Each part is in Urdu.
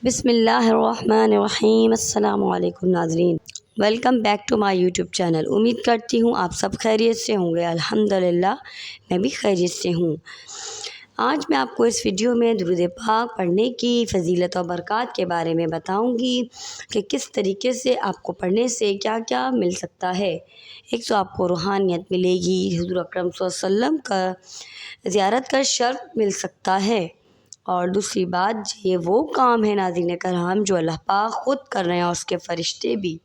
بسم اللہ الرحمن الرحیم۔ السلام علیکم ناظرین، welcome back to my YouTube channel. امید کرتی ہوں آپ سب خیریت سے ہوں گے۔ الحمدللہ میں بھی خیریت سے ہوں۔ آج میں آپ کو اس ویڈیو میں درود پاک پڑھنے کی فضیلت و برکات کے بارے میں بتاؤں گی کہ کس طریقے سے آپ کو پڑھنے سے کیا کیا مل سکتا ہے۔ ایک تو آپ کو روحانیت ملے گی، حضور اکرم صلی اللہ علیہ وسلم کا زیارت کا شرف مل سکتا ہے، اور دوسری بات یہ وہ کام ہے ناظرین کرام جو اللہ پاک خود کر رہے ہیں اور اس کے فرشتے بھی۔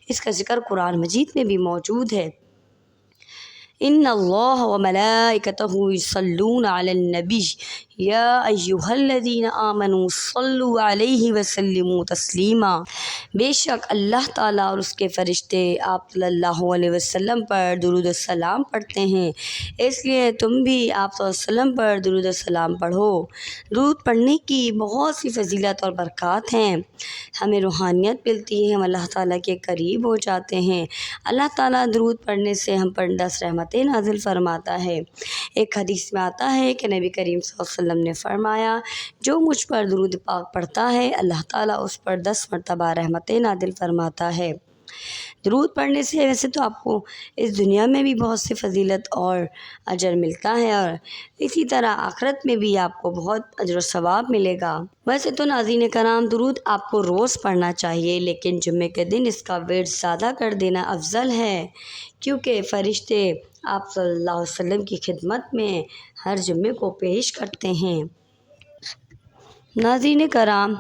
اس کا ذکر قرآن مجید میں بھی موجود ہے۔ ان اللہ وملائکتہ یصلون علی النبی یا ایھا الذین آمنوا صلوا علیہ وسلموا تسلیما۔ بے شک اللہ تعالیٰ اور اس کے فرشتے آپ صلی اللہ علیہ وسلم پر درود و سلام پڑھتے ہیں، اس لیے تم بھی آپ صلی اللہ علیہ وسلم پر درود و سلام پڑھو۔ درود پڑھنے کی بہت سی فضیلت اور برکات ہیں، ہمیں روحانیت ملتی ہے، ہم اللہ تعالیٰ کے قریب ہو جاتے ہیں۔ اللہ تعالیٰ درود پڑھنے سے ہم پر 10 رحمتیں نازل فرماتا ہے۔ ایک حدیث میں آتا ہے کہ نبی کریم صلی اللہ علیہ وسلم نے فرمایا، جو مجھ پر درود پاک پڑھتا ہے اللہ تعالیٰ اس پر 10 مرتبہ رحمتیں نازل فرماتا ہے۔ درود پڑھنے سے ویسے تو آپ کو اس دنیا میں بھی بہت سی فضیلت اور اجر ملتا ہے، اور اسی طرح آخرت میں بھی آپ کو بہت اجر و ثواب ملے گا۔ ویسے تو ناظرین کرام درود آپ کو روز پڑھنا چاہیے، لیکن جمعے کے دن اس کا ورد زیادہ کر دینا افضل ہے، کیونکہ فرشتے آپ صلی اللہ علیہ وسلم کی خدمت میں ہر جمعے کو پیش کرتے ہیں۔ ناظرین کرام،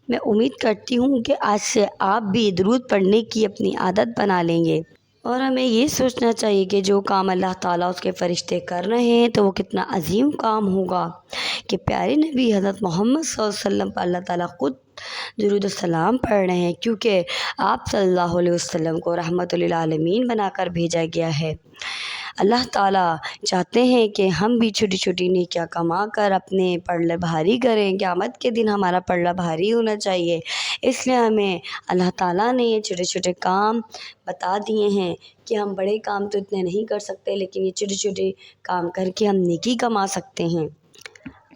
میں امید کرتی ہوں کہ آج سے آپ بھی درود پڑھنے کی اپنی عادت بنا لیں گے، اور ہمیں یہ سوچنا چاہیے کہ جو کام اللہ تعالیٰ اس کے فرشتے کر رہے ہیں تو وہ کتنا عظیم کام ہوگا کہ پیارے نبی حضرت محمد صلی اللہ علیہ وسلم پر اللہ تعالیٰ خود درود و سلام پڑھ رہے ہیں، کیونکہ آپ صلی اللہ علیہ وسلم کو رحمت للعالمین بنا کر بھیجا گیا ہے۔ اللہ تعالیٰ چاہتے ہیں کہ ہم بھی چھوٹی چھوٹی نیکیاں کما کر اپنے پلڑے بھاری کریں، قیامت کے دن ہمارا پلڑا بھاری ہونا چاہیے۔ اس لیے ہمیں اللہ تعالیٰ نے یہ چھوٹے چھوٹے کام بتا دیے ہیں کہ ہم بڑے کام تو اتنے نہیں کر سکتے، لیکن یہ چھوٹے چھوٹے کام کر کے ہم نیکی کما سکتے ہیں۔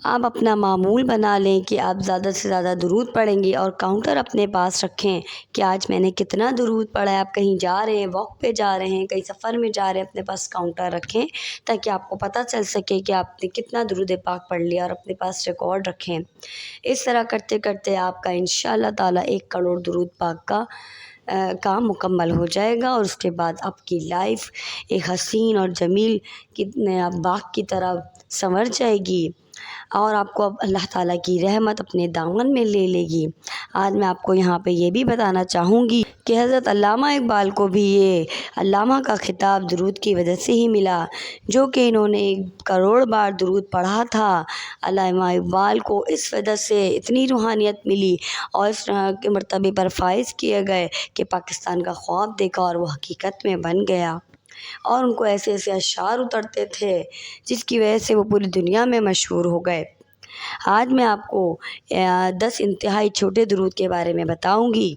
آپ اپنا معمول بنا لیں کہ آپ زیادہ سے زیادہ درود پڑھیں گے، اور کاؤنٹر اپنے پاس رکھیں کہ آج میں نے کتنا درود پڑھا ہے۔ آپ کہیں جا رہے ہیں، واک پہ جا رہے ہیں، کہیں سفر میں جا رہے ہیں، اپنے پاس کاؤنٹر رکھیں تاکہ آپ کو پتہ چل سکے کہ آپ نے کتنا درود پاک پڑھ لیا، اور اپنے پاس ریکارڈ رکھیں۔ اس طرح کرتے کرتے آپ کا انشاءاللہ تعالیٰ 1 کروڑ درود پاک کا کام مکمل ہو جائے گا، اور اس کے بعد آپ کی لائف ایک حسین اور جمیل باغ کی طرح سنور جائے گی، اور آپ کو اب اللہ تعالیٰ کی رحمت اپنے دامن میں لے لے گی۔ آج میں آپ کو یہاں پہ یہ بھی بتانا چاہوں گی کہ حضرت علامہ اقبال کو بھی یہ علامہ کا خطاب درود کی وجہ سے ہی ملا، جو کہ انہوں نے 1 کروڑ بار درود پڑھا تھا۔ علامہ اقبال کو اس وجہ سے اتنی روحانیت ملی اور اس طرح کے مرتبے پر فائز کیے گئے کہ پاکستان کا خواب دیکھا اور وہ حقیقت میں بن گیا، اور ان کو ایسے ایسے اشعار اترتے تھے جس کی وجہ سے وہ پوری دنیا میں مشہور ہو گئے۔ آج میں آپ کو 10 انتہائی چھوٹے درود کے بارے میں بتاؤں گی،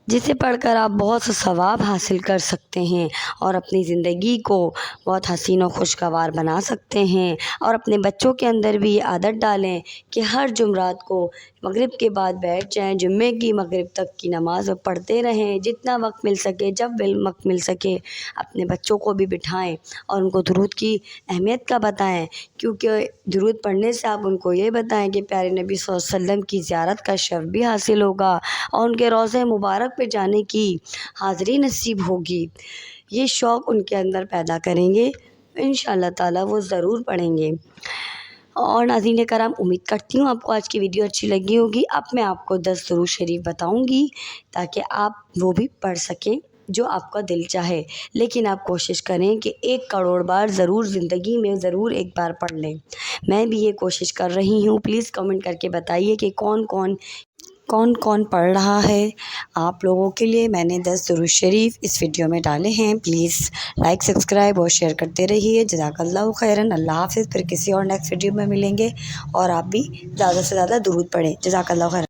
جسے پڑھ کر آپ بہت سا ثواب حاصل کر سکتے ہیں، اور اپنی زندگی کو بہت حسین و خوشگوار بنا سکتے ہیں، اور اپنے بچوں کے اندر بھی یہ عادت ڈالیں کہ ہر جمعرات کو مغرب کے بعد بیٹھ جائیں، جمعے کی مغرب تک کی نماز پڑھتے رہیں، جتنا وقت مل سکے، جب وقت مل سکے اپنے بچوں کو بھی بٹھائیں اور ان کو درود کی اہمیت کا بتائیں، کیونکہ درود پڑھنے سے آپ ان کو یہ بتائیں کہ پیارے نبی صلی اللہ علیہ وسلم کی زیارت کا شرف بھی حاصل ہوگا، اور ان کے روضہ مبارک پہ جانے کی حاضری نصیب ہوگی۔ یہ شوق ان کے اندر پیدا کریں گے، انشاءاللہ تعالیٰ وہ ضرور پڑھیں گے۔ اور ناظرین کرام، امید کرتی ہوں آپ کو آج کی ویڈیو اچھی لگی ہوگی۔ اب میں آپ کو 10 درود شریف بتاؤں گی تاکہ آپ وہ بھی پڑھ سکیں جو آپ کا دل چاہے، لیکن آپ کوشش کریں کہ 1 کروڑ بار ضرور زندگی میں ضرور ایک بار پڑھ لیں۔ میں بھی یہ کوشش کر رہی ہوں، پلیز کمنٹ کر کے بتائیے کہ کون کون پڑھ رہا ہے۔ آپ لوگوں کے لیے میں نے 10 درود شریف اس ویڈیو میں ڈالے ہیں، پلیز لائک، سبسکرائب اور شیئر کرتے رہیے۔ جزاک اللہ خیراً۔ اللہ حافظ۔ پھر کسی اور نیکسٹ ویڈیو میں ملیں گے، اور آپ بھی زیادہ سے زیادہ درود پڑھیں۔ جزاک اللہ خیراً۔